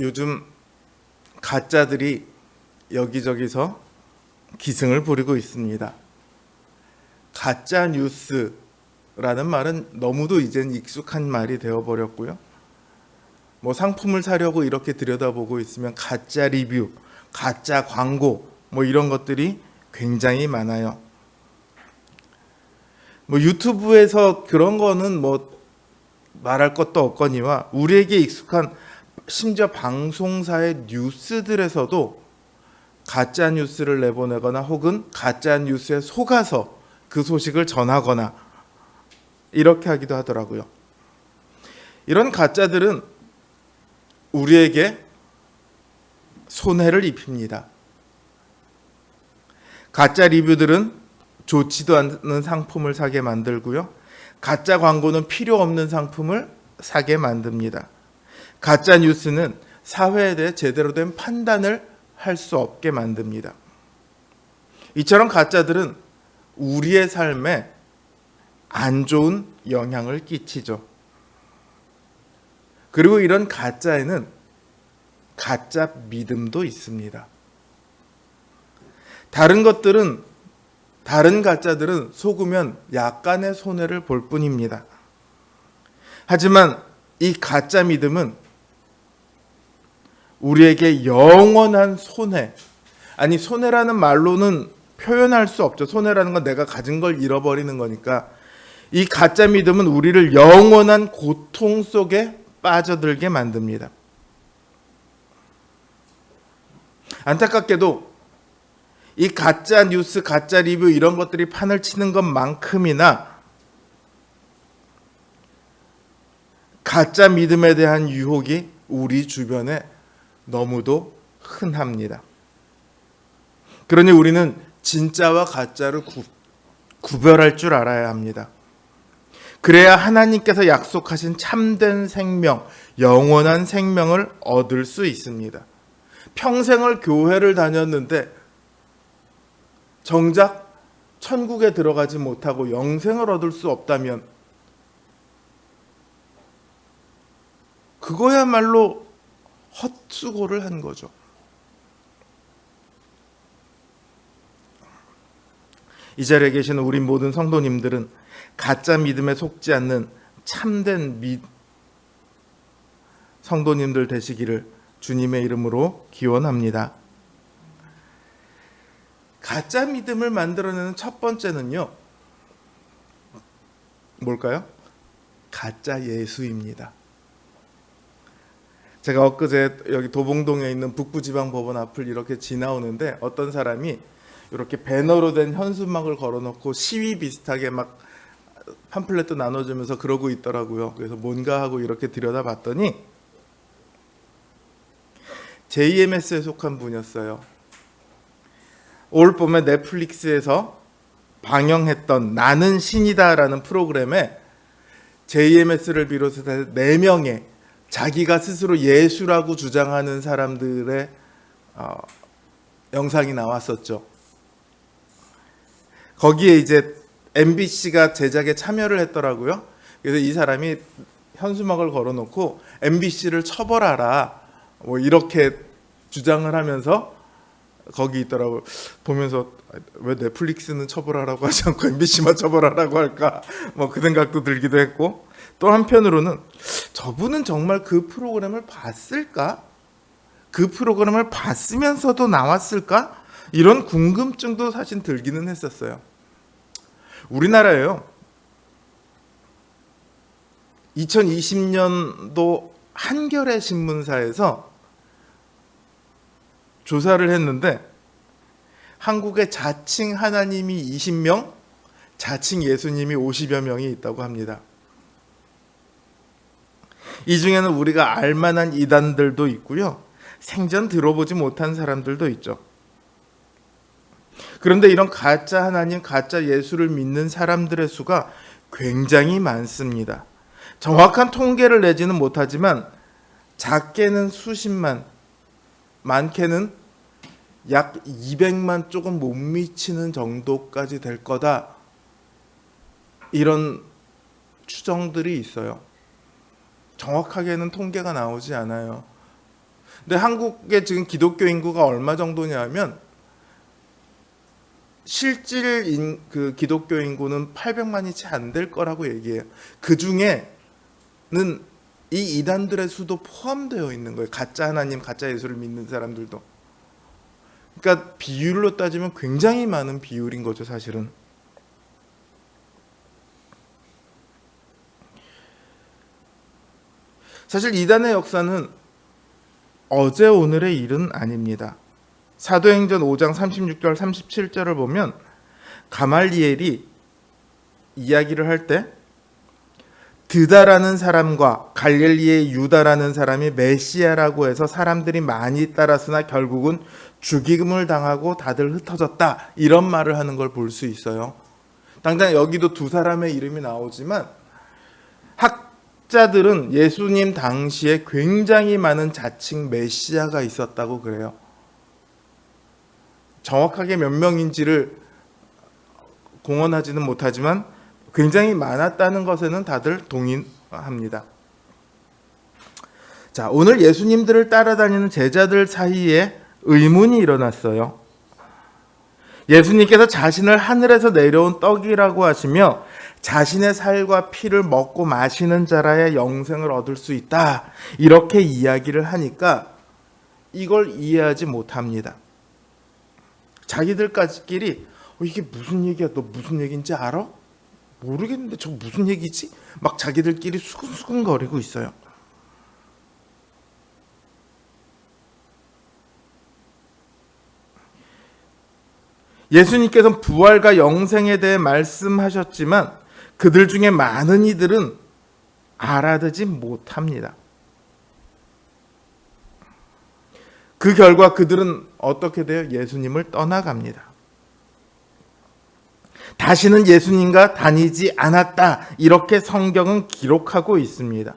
요즘 가짜들이 여기저기서 기승을 부리고 있습니다. 가짜 뉴스라는 말은 너무도 이젠 익숙한 말이 되어버렸고요. 뭐 상품을 사려고 이렇게 들여다보고 있으면 가짜 리뷰, 가짜 광고 뭐 이런 것들이 굉장히 많아요. 뭐 유튜브에서 그런 거는 뭐 말할 것도 없거니와 우리에게 익숙한 심지어 방송사의 뉴스들에서도 가짜 뉴스를 내보내거나 혹은 가짜 뉴스에 속아서 그 소식을 전하거나 이렇게 하기도 하더라고요. 이런 가짜들은 우리에게 손해를 입힙니다. 가짜 리뷰들은 좋지도 않은 상품을 사게 만들고요. 가짜 광고는 필요 없는 상품을 사게 만듭니다. 가짜 뉴스는 사회에 대해 제대로 된 판단을 할 수 없게 만듭니다. 이처럼 가짜들은 우리의 삶에 안 좋은 영향을 끼치죠. 그리고 이런 가짜에는 가짜 믿음도 있습니다. 다른 가짜들은 속으면 약간의 손해를 볼 뿐입니다. 하지만 이 가짜 믿음은 우리에게 영원한 손해, 아니 손해라는 말로는 표현할 수 없죠. 손해라는 건 내가 가진 걸 잃어버리는 거니까 이 가짜 믿음은 우리를 영원한 고통 속에 빠져들게 만듭니다. 안타깝게도 이 가짜 뉴스, 가짜 리뷰 이런 것들이 판을 치는 것만큼이나 가짜 믿음에 대한 유혹이 우리 주변에 너무도 흔합니다. 그러니 우리는 진짜와 가짜를 구별할 줄 알아야 합니다. 그래야 하나님께서 약속하신 참된 생명, 영원한 생명을 얻을 수 있습니다. 평생을 교회를 다녔는데 정작 천국에 들어가지 못하고 영생을 얻을 수 없다면 그거야말로 헛수고를 한 거죠. 이 자리에 계시는 우리 모든 성도님들은 가짜 믿음에 속지 않는 참된 성도님들 되시기를 주님의 이름으로 기원합니다. 가짜 믿음을 만들어내는 첫 번째는요, 뭘까요? 가짜 예수입니다. 제가 엊그제 여기 도봉동에 있는 북부지방법원 앞을 이렇게 지나오는데 어떤 사람이 이렇게 배너로 된 현수막을 걸어놓고 시위 비슷하게 막 팜플렛도 나눠주면서 그러고 있더라고요. 그래서 뭔가 하고 이렇게 들여다봤더니 JMS에 속한 분이었어요. 올 봄에 넷플릭스에서 방영했던 나는 신이다라는 프로그램에 JMS를 비롯해서 4명의 자기가 스스로 예수라고 주장하는 사람들의 영상이 나왔었죠. 거기에 이제 MBC가 제작에 참여를 했더라고요. 그래서 이 사람이 현수막을 걸어놓고 MBC를 처벌하라 뭐 이렇게 주장을 하면서 거기 있더라고요. 보면서 왜 넷플릭스는 처벌하라고 하지 않고 MBC만 처벌하라고 할까 뭐 그 생각도 들기도 했고, 또 한편으로는 저분은 정말 그 프로그램을 봤을까? 그 프로그램을 봤으면서도 나왔을까? 이런 궁금증도 사실 들기는 했었어요. 우리나라에요, 2020년도 한겨레 신문사에서 조사를 했는데 한국에 자칭 하나님이 20명, 자칭 예수님이 50여 명이 있다고 합니다. 이 중에는 우리가 알만한 이단들도 있고요, 생전 들어보지 못한 사람들도 있죠. 그런데 이런 가짜 하나님, 가짜 예수를 믿는 사람들의 수가 굉장히 많습니다. 정확한 통계를 내지는 못하지만 작게는 수십만, 많게는 약 200만 조금 못 미치는 정도까지 될 거다, 이런 추정들이 있어요. 정확하게는 통계가 나오지 않아요. 근데 한국의 지금 기독교 인구가 얼마 정도냐면 실질 그 기독교 인구는 800만이 채 안 될 거라고 얘기해요. 그 중에는 이 이단들의 수도 포함되어 있는 거예요. 가짜 하나님, 가짜 예수를 믿는 사람들도. 그러니까 비율로 따지면 굉장히 많은 비율인 거죠, 사실은. 사실 이단의 역사는 어제 오늘의 일은 아닙니다. 사도행전 5장 36절 37절을 보면 가말리엘이 이야기를 할 때 드다라는 사람과 갈릴리의 유다라는 사람이 메시아라고 해서 사람들이 많이 따랐으나 결국은 죽임을 당하고 다들 흩어졌다, 이런 말을 하는 걸 볼 수 있어요. 당장 여기도 두 사람의 이름이 나오지만 학자들은 예수님 당시에 굉장히 많은 자칭 메시아가 있었다고 그래요. 정확하게 몇 명인지를 공언하지는 못하지만 굉장히 많았다는 것에는 다들 동의합니다. 자, 오늘 예수님들을 따라다니는 제자들 사이에 의문이 일어났어요. 예수님께서 자신을 하늘에서 내려온 떡이라고 하시며 자신의 살과 피를 먹고 마시는 자라야 영생을 얻을 수 있다, 이렇게 이야기를 하니까 이걸 이해하지 못합니다. 자기들끼리 이게 무슨 얘기야? 너 무슨 얘기인지 알아? 모르겠는데 저 무슨 얘기지? 막 자기들끼리 수근수근 거리고 있어요. 예수님께서는 부활과 영생에 대해 말씀하셨지만 그들 중에 많은 이들은 알아듣지 못합니다. 그 결과 그들은 어떻게 돼요? 예수님을 떠나갑니다. 다시는 예수님과 다니지 않았다, 이렇게 성경은 기록하고 있습니다.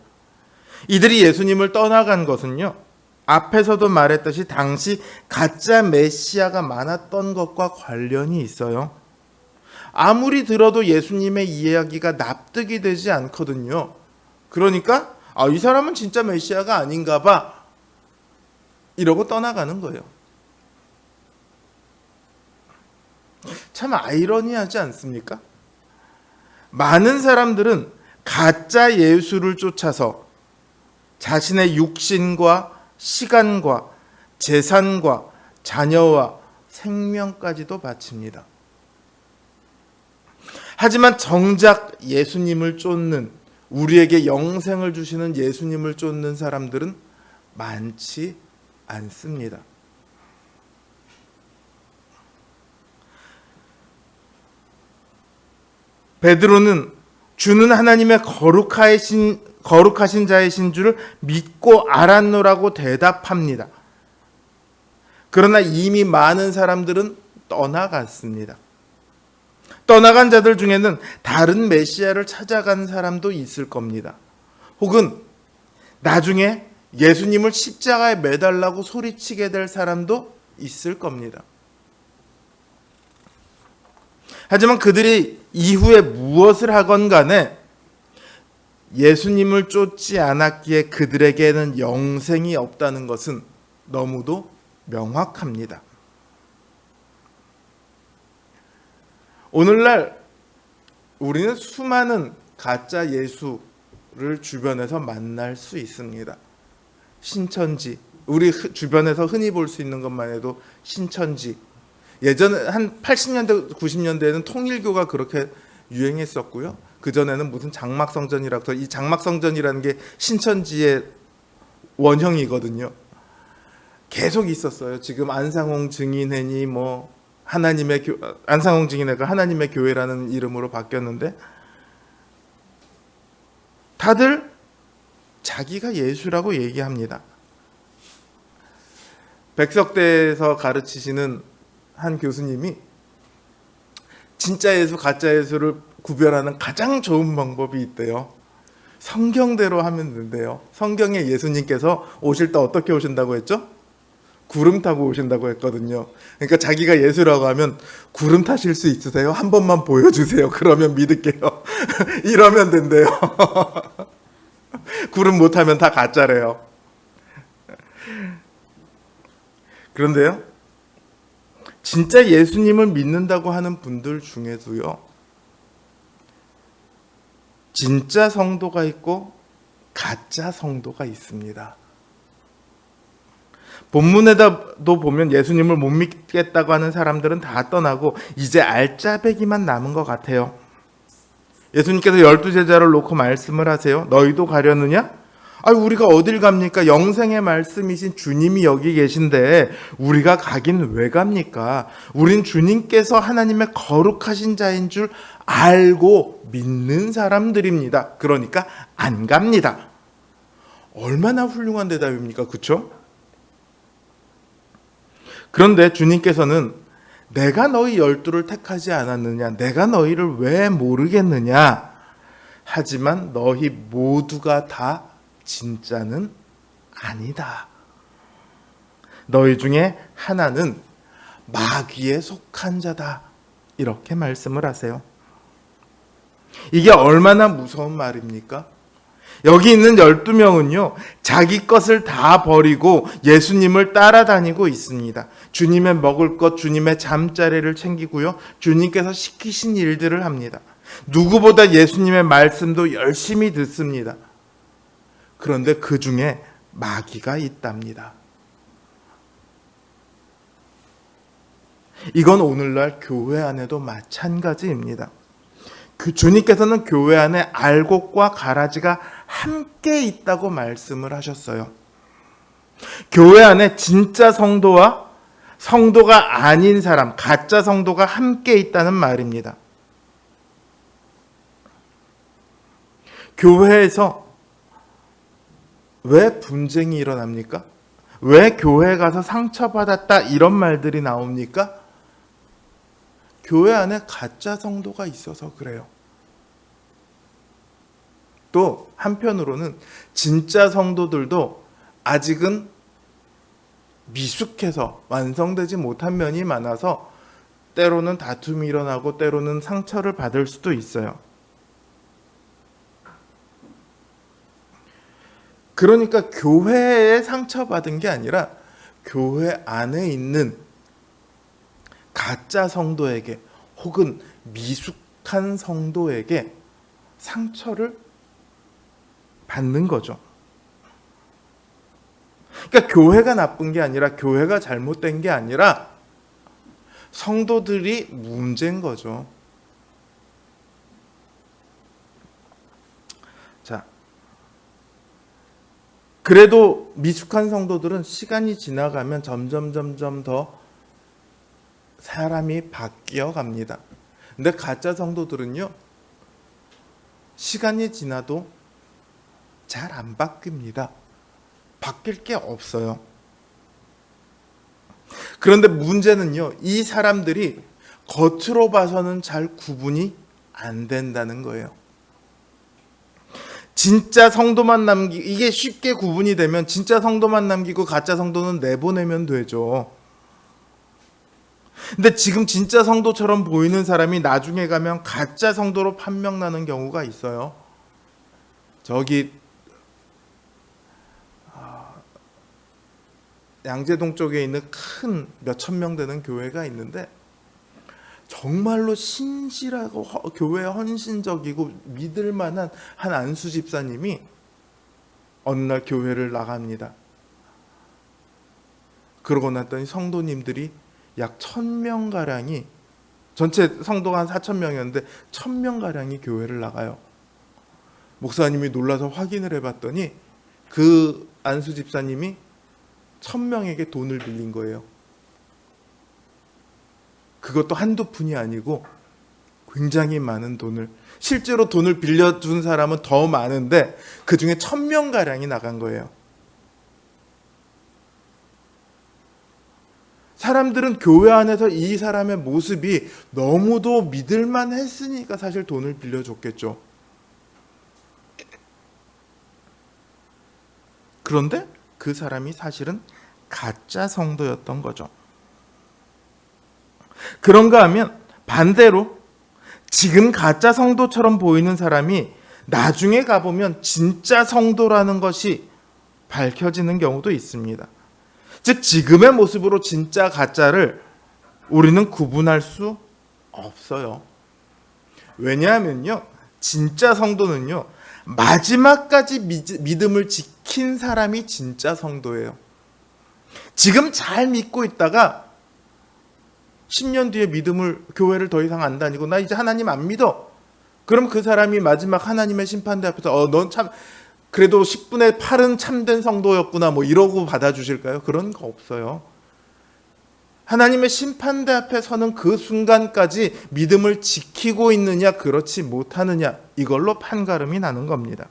이들이 예수님을 떠나간 것은요, 앞에서도 말했듯이 당시 가짜 메시아가 많았던 것과 관련이 있어요. 아무리 들어도 예수님의 이야기가 납득이 되지 않거든요. 그러니까 이 사람은 진짜 메시아가 아닌가 봐, 이러고 떠나가는 거예요. 참 아이러니하지 않습니까? 많은 사람들은 가짜 예수를 쫓아서 자신의 육신과 시간과 재산과 자녀와 생명까지도 바칩니다. 하지만 정작 예수님을 쫓는, 우리에게 영생을 주시는 예수님을 쫓는 사람들은 많지 않습니다. 베드로는 주는 하나님의 거룩하신 자이신 줄을 믿고 알았노라고 대답합니다. 그러나 이미 많은 사람들은 떠나갔습니다. 떠나간 자들 중에는 다른 메시아를 찾아간 사람도 있을 겁니다. 혹은 나중에 예수님을 십자가에 매달라고 소리치게 될 사람도 있을 겁니다. 하지만 그들이 이후에 무엇을 하건 간에 예수님을 쫓지 않았기에 그들에게는 영생이 없다는 것은 너무도 명확합니다. 오늘날 우리는 수많은 가짜 예수를 주변에서 만날 수 있습니다. 신천지, 우리 주변에서 흔히 볼 수 있는 것만 해도 신천지, 예전에 한 80년대 90년대에는 통일교가 그렇게 유행했었고요. 그전에는 무슨 장막성전이라고, 이 장막성전이라는 게 신천지의 원형이거든요. 계속 있었어요. 지금 안상홍 증인회니 안상홍 증인회가 하나님의 교회라는 이름으로 바뀌었는데 다들 자기가 예수라고 얘기합니다. 백석대에서 가르치시는 한 교수님이 진짜 예수, 가짜 예수를 구별하는 가장 좋은 방법이 있대요. 성경대로 하면 된대요. 성경에 예수님께서 오실 때 어떻게 오신다고 했죠? 구름 타고 오신다고 했거든요. 그러니까 자기가 예수라고 하면 구름 타실 수 있으세요? 한 번만 보여주세요. 그러면 믿을게요. 이러면 된대요. 구름 못 타면 다 가짜래요. 그런데요, 진짜 예수님을 믿는다고 하는 분들 중에도요, 진짜 성도가 있고 가짜 성도가 있습니다. 본문에도 보면 예수님을 못 믿겠다고 하는 사람들은 다 떠나고 이제 알짜배기만 남은 것 같아요. 예수님께서 12제자를 놓고 말씀을 하세요. 너희도 가려느냐? 우리가 어딜 갑니까? 영생의 말씀이신 주님이 여기 계신데 우리가 가긴 왜 갑니까? 우린 주님께서 하나님의 거룩하신 자인 줄 알고 믿는 사람들입니다. 그러니까 안 갑니다. 얼마나 훌륭한 대답입니까? 그렇죠? 그런데 주님께서는 내가 너희 12를 택하지 않았느냐? 내가 너희를 왜 모르겠느냐? 하지만 너희 모두가 다 진짜는 아니다. 너희 중에 하나는 마귀에 속한 자다. 이렇게 말씀을 하세요. 이게 얼마나 무서운 말입니까? 여기 있는 12명은요, 자기 것을 다 버리고 예수님을 따라다니고 있습니다. 주님의 먹을 것, 주님의 잠자리를 챙기고요, 주님께서 시키신 일들을 합니다. 누구보다 예수님의 말씀도 열심히 듣습니다. 그런데 그 중에 마귀가 있답니다. 이건 오늘날 교회 안에도 마찬가지입니다. 주님께서는 교회 안에 알곡과 가라지가 함께 있다고 말씀을 하셨어요. 교회 안에 진짜 성도와 성도가 아닌 사람, 가짜 성도가 함께 있다는 말입니다. 교회에서 왜 분쟁이 일어납니까? 왜 교회 가서 상처받았다 이런 말들이 나옵니까? 교회 안에 가짜 성도가 있어서 그래요. 또 한편으로는 진짜 성도들도 아직은 미숙해서 완성되지 못한 면이 많아서 때로는 다툼이 일어나고 때로는 상처를 받을 수도 있어요. 그러니까 교회에 상처받은 게 아니라 교회 안에 있는 가짜 성도에게 혹은 미숙한 성도에게 상처를 받는 거죠. 그러니까 교회가 나쁜 게 아니라 교회가 잘못된 게 아니라 성도들이 문제인 거죠. 자, 그래도 미숙한 성도들은 시간이 지나가면 점점 더 사람이 바뀌어 갑니다. 근데 가짜 성도들은요, 시간이 지나도 잘 안 바뀝니다. 바뀔 게 없어요. 그런데 문제는요, 이 사람들이 겉으로 봐서는 잘 구분이 안 된다는 거예요. 진짜 성도만 이게 쉽게 구분이 되면 진짜 성도만 남기고 가짜 성도는 내보내면 되죠. 근데 지금 진짜 성도처럼 보이는 사람이 나중에 가면 가짜 성도로 판명나는 경우가 있어요. 저기 양재동 쪽에 있는 큰 몇천 명 되는 교회가 있는데 정말로 신실하고 교회에 헌신적이고 믿을 만한 한 안수 집사님이 어느 날 교회를 나갑니다. 그러고 났더니 성도님들이 약 1000명가량이, 전체 성도가 한 4000명이었는데 1000명가량이 교회를 나가요. 목사님이 놀라서 확인을 해봤더니 그 안수 집사님이 1000명에게 돈을 빌린 거예요. 그것도 한두 푼이 아니고 굉장히 많은 돈을, 실제로 돈을 빌려준 사람은 더 많은데 그 중에 1000명가량이 나간 거예요. 사람들은 교회 안에서 이 사람의 모습이 너무도 믿을만 했으니까 사실 돈을 빌려줬겠죠. 그런데 그 사람이 사실은 가짜 성도였던 거죠. 그런가 하면 반대로 지금 가짜 성도처럼 보이는 사람이 나중에 가보면 진짜 성도라는 것이 밝혀지는 경우도 있습니다. 즉 지금의 모습으로 진짜 가짜를 우리는 구분할 수 없어요. 왜냐하면요, 진짜 성도는요, 마지막까지 믿음을 지킨 사람이 진짜 성도예요. 지금 잘 믿고 있다가 10년 뒤에 교회를 더 이상 안 다니고 나 이제 하나님 안 믿어. 그럼 그 사람이 마지막 하나님의 심판대 앞에서 넌 참 그래도 10분의 8은 참된 성도였구나 뭐 이러고 받아주실까요? 그런 거 없어요. 하나님의 심판대 앞에 서는 그 순간까지 믿음을 지키고 있느냐 그렇지 못하느냐 이걸로 판가름이 나는 겁니다.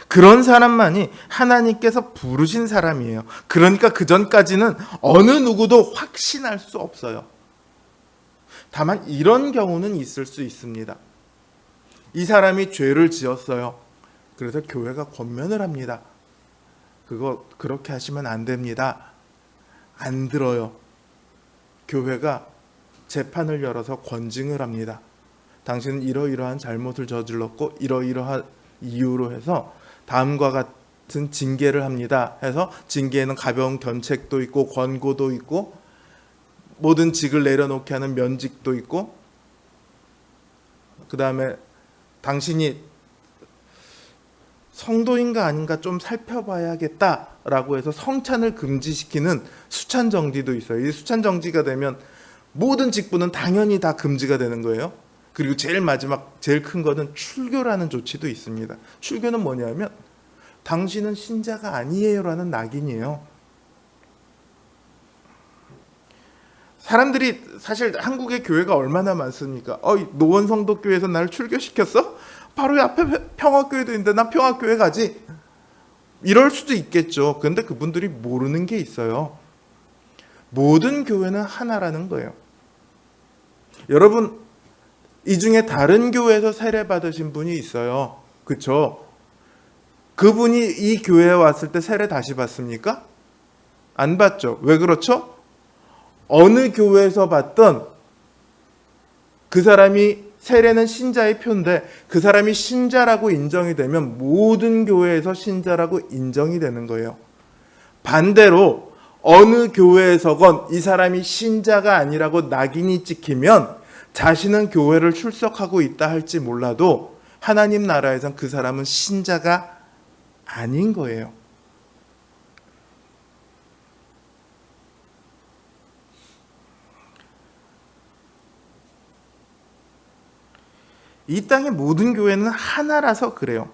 그런 사람만이 하나님께서 부르신 사람이에요. 그러니까 그 전까지는 어느 누구도 확신할 수 없어요. 다만 이런 경우는 있을 수 있습니다. 이 사람이 죄를 지었어요. 그래서 교회가 권면을 합니다. 그렇게 하시면 안 됩니다. 안 들어요. 교회가 재판을 열어서 권징을 합니다. 당신은 이러이러한 잘못을 저질렀고 이러이러한 이유로 해서 다음과 같은 징계를 합니다. 해서 징계에는 가벼운 견책도 있고 권고도 있고 모든 직을 내려놓게 하는 면직도 있고 그 다음에 당신이 성도인가 아닌가 좀 살펴봐야겠다라고 해서 성찬을 금지시키는 수찬정지도 있어요. 이 수찬정지가 되면 모든 직분은 당연히 다 금지가 되는 거예요. 그리고 제일 마지막 제일 큰 거는 출교라는 조치도 있습니다. 출교는 뭐냐면 당신은 신자가 아니에요라는 낙인이에요. 사람들이 사실 한국의 교회가 얼마나 많습니까? 노원성도교회에서 나를 출교시켰어? 바로 옆에 평화교회도 있는데 난 평화교회 가지. 이럴 수도 있겠죠. 그런데 그분들이 모르는 게 있어요. 모든 교회는 하나라는 거예요. 여러분, 이 중에 다른 교회에서 세례 받으신 분이 있어요. 그렇죠? 그분이 이 교회에 왔을 때 세례 다시 받습니까? 안 받죠. 왜 그렇죠? 어느 교회에서 받던 그 사람이 세례는 신자의 표인데 그 사람이 신자라고 인정이 되면 모든 교회에서 신자라고 인정이 되는 거예요. 반대로 어느 교회에서건 이 사람이 신자가 아니라고 낙인이 찍히면 자신은 교회를 출석하고 있다 할지 몰라도 하나님 나라에선 그 사람은 신자가 아닌 거예요. 이 땅의 모든 교회는 하나라서 그래요.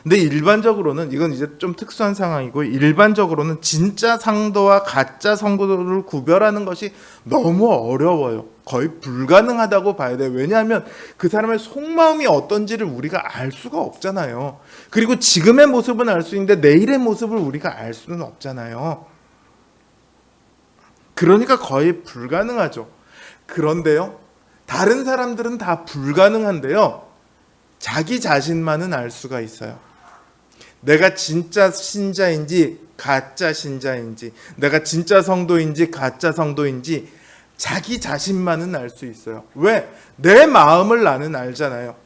근데 일반적으로는 이건 이제 좀 특수한 상황이고 일반적으로는 진짜 성도와 가짜 성도를 구별하는 것이 너무 어려워요. 거의 불가능하다고 봐야 돼요. 왜냐하면 그 사람의 속마음이 어떤지를 우리가 알 수가 없잖아요. 그리고 지금의 모습은 알 수 있는데 내일의 모습을 우리가 알 수는 없잖아요. 그러니까 거의 불가능하죠. 그런데요, 다른 사람들은 다 불가능한데요, 자기 자신만은 알 수가 있어요. 내가 진짜 신자인지 가짜 신자인지, 내가 진짜 성도인지 가짜 성도인지 자기 자신만은 알 수 있어요. 왜? 내 마음을 나는 알잖아요.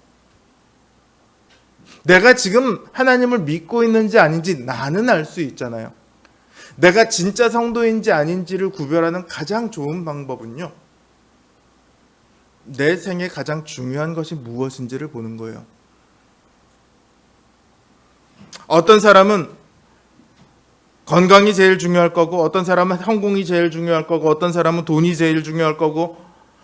내가 지금 하나님을 믿고 있는지 아닌지 나는 알 수 있잖아요. 내가 진짜 성도인지 아닌지를 구별하는 가장 좋은 방법은요, 내 생에 가장 중요한 것이 무엇인지를 보는 거예요. 어떤 사람은 건강이 제일 중요할 거고, 어떤 사람은 성공이 제일 중요할 거고, 어떤 사람은 돈이 제일 중요할 거고,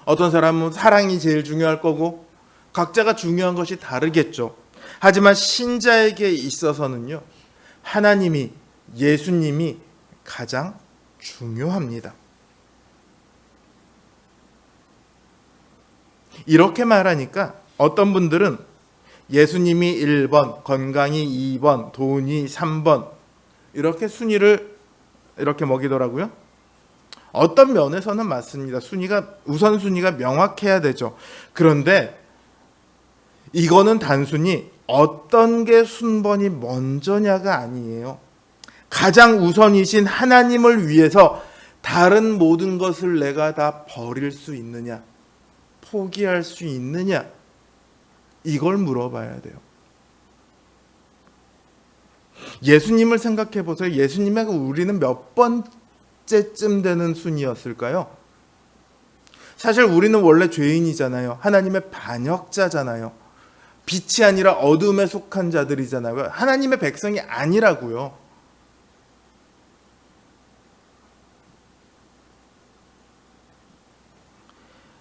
어떤 사람은 사랑이 제일 중요할 거고, 각자가 중요한 것이 다르겠죠. 하지만 신자에게 있어서는요, 하나님이, 예수님이 가장 중요합니다. 이렇게 말하니까 어떤 분들은 예수님이 1번, 건강이 2번, 돈이 3번 이렇게 순위를 이렇게 먹이더라고요. 어떤 면에서는 맞습니다. 우선순위가 명확해야 되죠. 그런데 이거는 단순히 어떤 게 순번이 먼저냐가 아니에요. 가장 우선이신 하나님을 위해서 다른 모든 것을 내가 다 버릴 수 있느냐, 포기할 수 있느냐, 이걸 물어봐야 돼요. 예수님을 생각해 보세요. 예수님하고 우리는 몇 번째쯤 되는 순이었을까요? 사실 우리는 원래 죄인이잖아요. 하나님의 반역자잖아요. 빛이 아니라 어둠에 속한 자들이잖아요. 하나님의 백성이 아니라고요.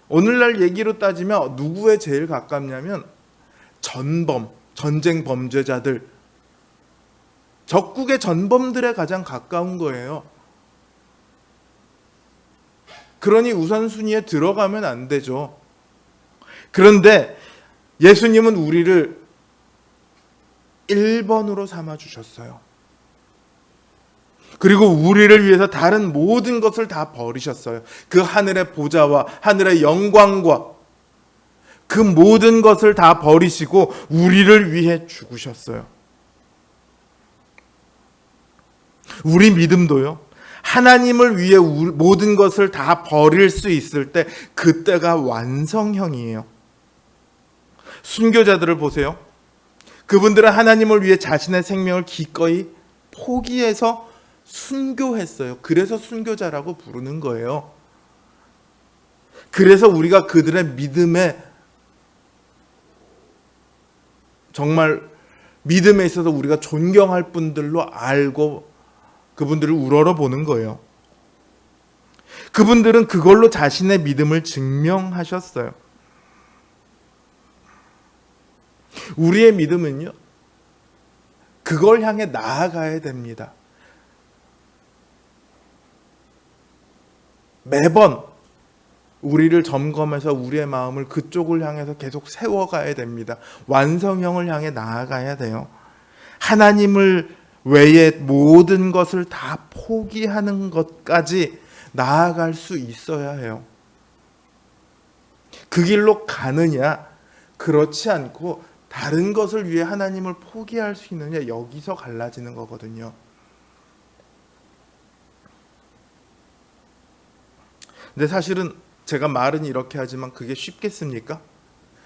오늘날 얘기로 따지면 누구에 제일 가깝냐면 전범, 전쟁 범죄자들, 적국의 전범들에 가장 가까운 거예요. 그러니 우선순위에 들어가면 안 되죠. 그런데 예수님은 우리를 1번으로 삼아주셨어요. 그리고 우리를 위해서 다른 모든 것을 다 버리셨어요. 그 하늘의 보좌와 하늘의 영광과 그 모든 것을 다 버리시고 우리를 위해 죽으셨어요. 우리 믿음도요. 하나님을 위해 모든 것을 다 버릴 수 있을 때 그때가 완성형이에요. 순교자들을 보세요. 그분들은 하나님을 위해 자신의 생명을 기꺼이 포기해서 순교했어요. 그래서 순교자라고 부르는 거예요. 그래서 우리가 그들의 믿음에 정말 믿음에 있어서 우리가 존경할 분들로 알고 그분들을 우러러 보는 거예요. 그분들은 그걸로 자신의 믿음을 증명하셨어요. 우리의 믿음은요, 그걸 향해 나아가야 됩니다. 매번 우리를 점검해서 우리의 마음을 그쪽을 향해서 계속 세워가야 됩니다. 완성형을 향해 나아가야 돼요. 하나님을 외에 모든 것을 다 포기하는 것까지 나아갈 수 있어야 해요. 그 길로 가느냐, 그렇지 않고 다른 것을 위해 하나님을 포기할 수 있느냐, 여기서 갈라지는 거거든요. 근데 사실은 제가 말은 이렇게 하지만 그게 쉽겠습니까?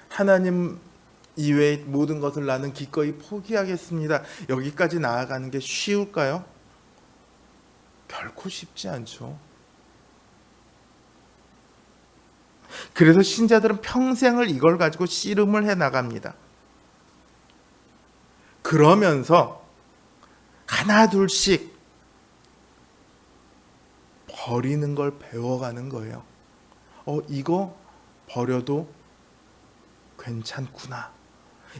하나님 이외의 모든 것을 나는 기꺼이 포기하겠습니다. 여기까지 나아가는 게 쉬울까요? 결코 쉽지 않죠. 그래서 신자들은 평생을 이걸 가지고 씨름을 해 나갑니다. 그러면서 하나 둘씩 버리는 걸 배워가는 거예요. 이거 버려도 괜찮구나.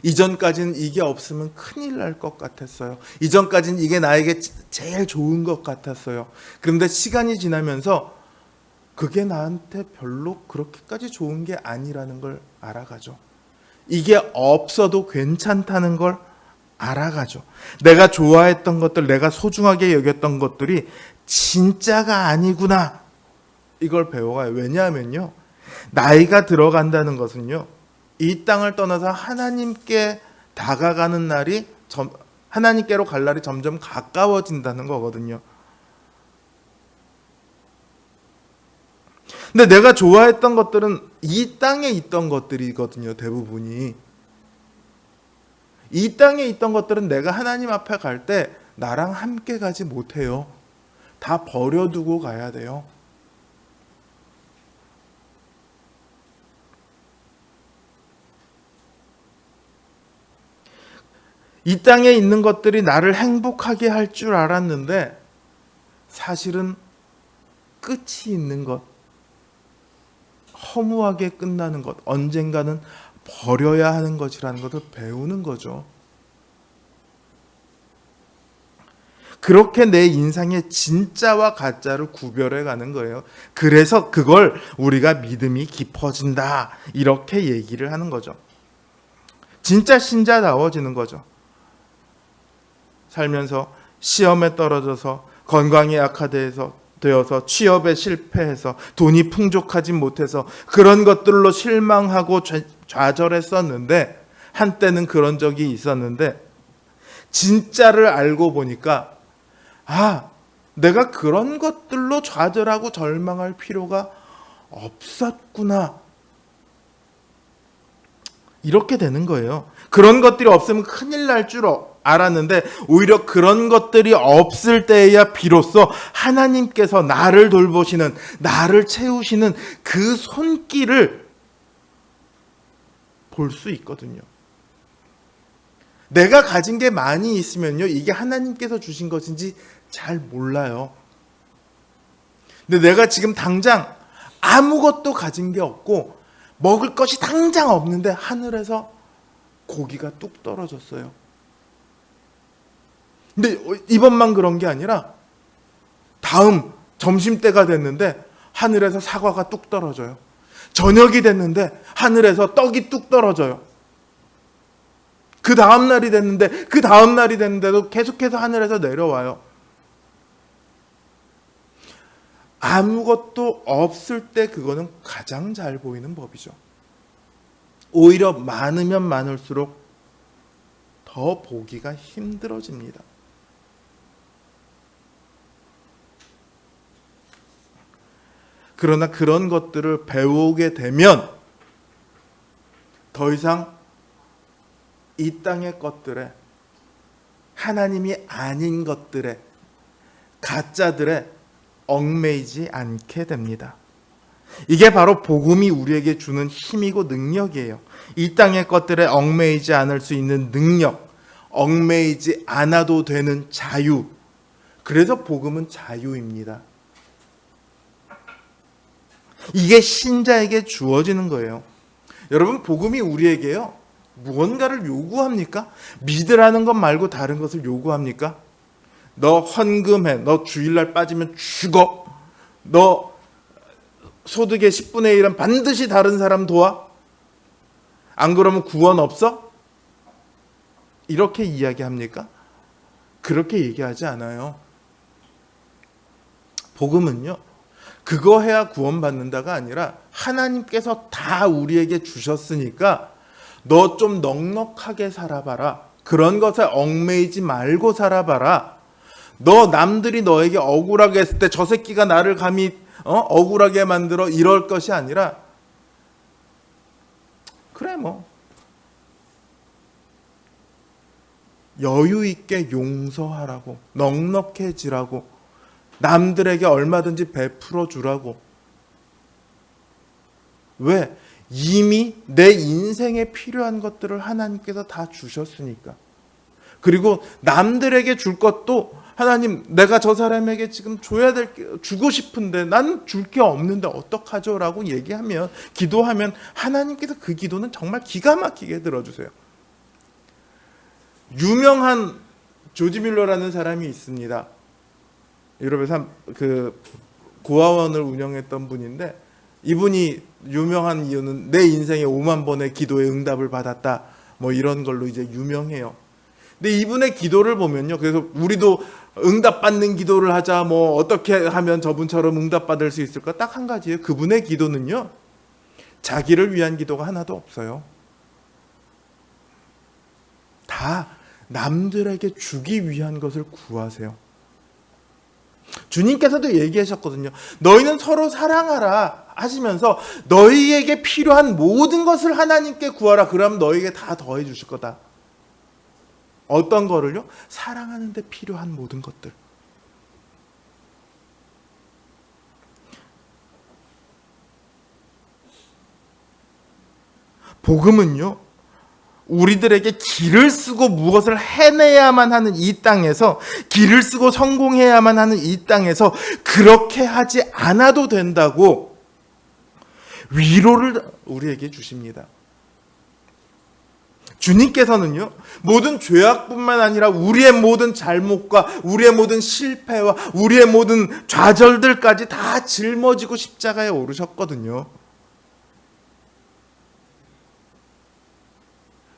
이전까지는 이게 없으면 큰일 날 것 같았어요. 이전까지는 이게 나에게 제일 좋은 것 같았어요. 그런데 시간이 지나면서 그게 나한테 별로 그렇게까지 좋은 게 아니라는 걸 알아가죠. 이게 없어도 괜찮다는 걸 알아가죠. 내가 좋아했던 것들, 내가 소중하게 여겼던 것들이 진짜가 아니구나. 이걸 배워가요. 왜냐하면요, 나이가 들어간다는 것은요, 이 땅을 떠나서 하나님께 다가가는 날이 하나님께로 갈 날이 점점 가까워진다는 거거든요. 근데 내가 좋아했던 것들은 이 땅에 있던 것들이거든요. 대부분이. 이 땅에 있던 것들은 내가 하나님 앞에 갈 때 나랑 함께 가지 못해요. 다 버려두고 가야 돼요. 이 땅에 있는 것들이 나를 행복하게 할 줄 알았는데 사실은 끝이 있는 것, 허무하게 끝나는 것, 언젠가는 버려야 하는 것이라는 것을 배우는 거죠. 그렇게 내 인생의 진짜와 가짜를 구별해 가는 거예요. 그래서 그걸 우리가 믿음이 깊어진다, 이렇게 얘기를 하는 거죠. 진짜 신자다워지는 거죠. 살면서 시험에 떨어져서, 건강이 약화되어서, 취업에 실패해서, 돈이 풍족하지 못해서 그런 것들로 실망하고 좌절했었는데, 한때는 그런 적이 있었는데 진짜를 알고 보니까 내가 그런 것들로 좌절하고 절망할 필요가 없었구나, 이렇게 되는 거예요. 그런 것들이 없으면 큰일 날 줄 알았는데 오히려 그런 것들이 없을 때에야 비로소 하나님께서 나를 돌보시는, 나를 채우시는 그 손길을 볼 수 있거든요. 내가 가진 게 많이 있으면요, 이게 하나님께서 주신 것인지 잘 몰라요. 근데 내가 지금 당장 아무것도 가진 게 없고 먹을 것이 당장 없는데 하늘에서 고기가 뚝 떨어졌어요. 근데 이번만 그런 게 아니라 다음 점심때가 됐는데 하늘에서 사과가 뚝 떨어져요. 저녁이 됐는데 하늘에서 떡이 뚝 떨어져요. 그 다음 날이 됐는데 그 다음 날이 됐는데도 계속해서 하늘에서 내려와요. 아무것도 없을 때 그거는 가장 잘 보이는 법이죠. 오히려 많으면 많을수록 더 보기가 힘들어집니다. 그러나 그런 것들을 배우게 되면 더 이상 이 땅의 것들에, 하나님이 아닌 것들에, 가짜들에 얽매이지 않게 됩니다. 이게 바로 복음이 우리에게 주는 힘이고 능력이에요. 이 땅의 것들에 얽매이지 않을 수 있는 능력, 얽매이지 않아도 되는 자유. 그래서 복음은 자유입니다. 이게 신자에게 주어지는 거예요. 여러분, 복음이 우리에게요, 무언가를 요구합니까? 믿으라는 것 말고 다른 것을 요구합니까? 너 헌금해. 너 주일날 빠지면 죽어. 너 소득의 10분의 1은 반드시 다른 사람 도와. 안 그러면 구원 없어? 이렇게 이야기합니까? 그렇게 얘기하지 않아요. 복음은요, 그거 해야 구원받는다가 아니라 하나님께서 다 우리에게 주셨으니까 너 좀 넉넉하게 살아봐라. 그런 것에 얽매이지 말고 살아봐라. 너 남들이 너에게 억울하게 했을 때 저 새끼가 나를 감히 억울하게 만들어 이럴 것이 아니라, 그래 뭐 여유 있게 용서하라고, 넉넉해지라고, 남들에게 얼마든지 베풀어 주라고. 왜? 이미 내 인생에 필요한 것들을 하나님께서 다 주셨으니까. 그리고 남들에게 줄 것도 하나님, 내가 저 사람에게 지금 줘야 될 게, 주고 싶은데 난 줄 게 없는데 어떡하죠? 라고 얘기하면, 기도하면 하나님께서 그 기도는 정말 기가 막히게 들어주세요. 유명한 조지 뮬러라는 사람이 있습니다. 유럽에서 그 고아원을 운영했던 분인데, 이분이 유명한 이유는 내 인생에 5만 번의 기도의 응답을 받았다, 뭐 이런 걸로 이제 유명해요. 근데 이분의 기도를 보면요, 그래서 우리도 응답받는 기도를 하자, 뭐 어떻게 하면 저분처럼 응답받을 수 있을까? 딱 한 가지예요. 그분의 기도는요, 자기를 위한 기도가 하나도 없어요. 다 남들에게 주기 위한 것을 구하세요. 주님께서도 얘기하셨거든요. 너희는 서로 사랑하라 하시면서 너희에게 필요한 모든 것을 하나님께 구하라. 그러면 너희에게 다 더해 주실 거다. 어떤 거를요? 사랑하는 데 필요한 모든 것들. 복음은요, 우리들에게 길을 쓰고 무엇을 해내야만 하는 이 땅에서, 길을 쓰고 성공해야만 하는 이 땅에서 그렇게 하지 않아도 된다고 위로를 우리에게 주십니다. 주님께서는요, 모든 죄악뿐만 아니라 우리의 모든 잘못과 우리의 모든 실패와 우리의 모든 좌절들까지 다 짊어지고 십자가에 오르셨거든요.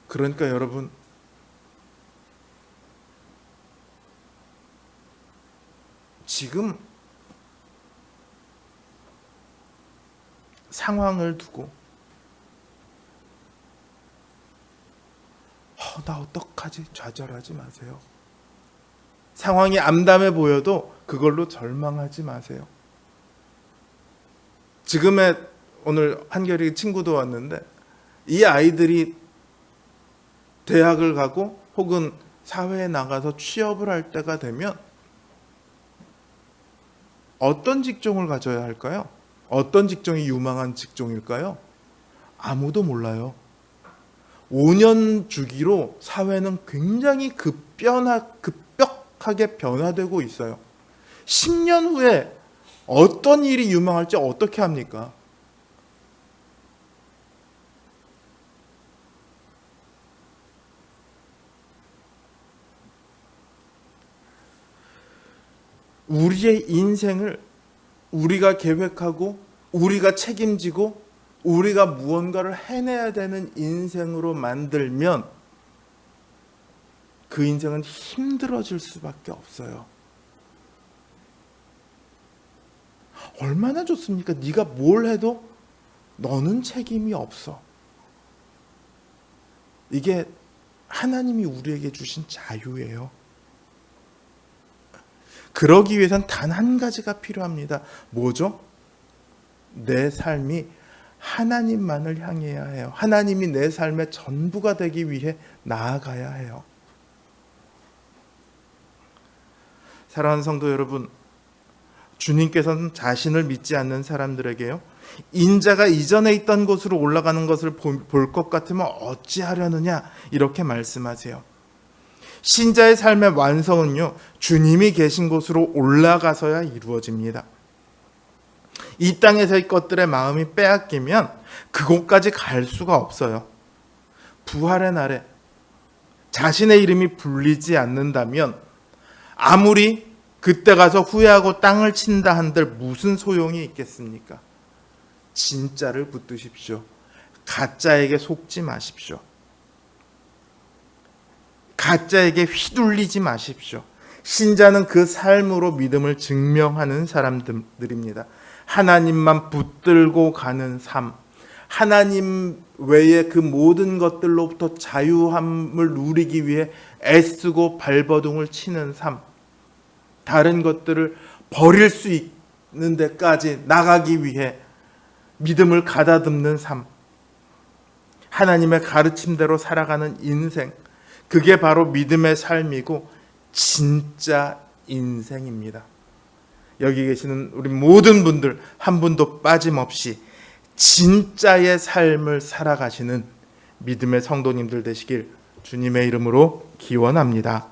그러니까 여러분, 지금 상황을 두고 나 어떡하지? 좌절하지 마세요. 상황이 암담해 보여도 그걸로 절망하지 마세요. 지금의 오늘 한결이 친구도 왔는데, 이 아이들이 대학을 가고 혹은 사회에 나가서 취업을 할 때가 되면 어떤 직종을 가져야 할까요? 어떤 직종이 유망한 직종일까요? 아무도 몰라요. 5년 주기로 사회는 굉장히 급격하게 변화되고 있어요. 10년 후에 어떤 일이 유망할지 어떻게 합니까? 우리의 인생을 우리가 계획하고 우리가 책임지고 우리가 무언가를 해내야 되는 인생으로 만들면 그 인생은 힘들어질 수밖에 없어요. 얼마나 좋습니까? 네가 뭘 해도 너는 책임이 없어. 이게 하나님이 우리에게 주신 자유예요. 그러기 위해선 단 한 가지가 필요합니다. 뭐죠? 내 삶이 하나님만을 향해야 해요. 하나님이 내 삶의 전부가 되기 위해 나아가야 해요. 사랑하는 성도 여러분, 주님께서는 자신을 믿지 않는 사람들에게요, 인자가 이전에 있던 곳으로 올라가는 것을 볼 것 같으면 어찌하려느냐 이렇게 말씀하세요. 신자의 삶의 완성은요, 주님이 계신 곳으로 올라가서야 이루어집니다. 이 땅에서의 것들의 마음이 빼앗기면 그곳까지 갈 수가 없어요. 부활의 날에 자신의 이름이 불리지 않는다면 아무리 그때 가서 후회하고 땅을 친다 한들 무슨 소용이 있겠습니까? 진짜를 붙드십시오. 가짜에게 속지 마십시오. 가짜에게 휘둘리지 마십시오. 신자는 그 삶으로 믿음을 증명하는 사람들입니다. 하나님만 붙들고 가는 삶, 하나님 외에 그 모든 것들로부터 자유함을 누리기 위해 애쓰고 발버둥을 치는 삶, 다른 것들을 버릴 수 있는 데까지 나가기 위해 믿음을 가다듬는 삶, 하나님의 가르침대로 살아가는 인생, 그게 바로 믿음의 삶이고 진짜 인생입니다. 여기 계시는 우리 모든 분들 한 분도 빠짐없이 진짜의 삶을 살아가시는 믿음의 성도님들 되시길 주님의 이름으로 기원합니다.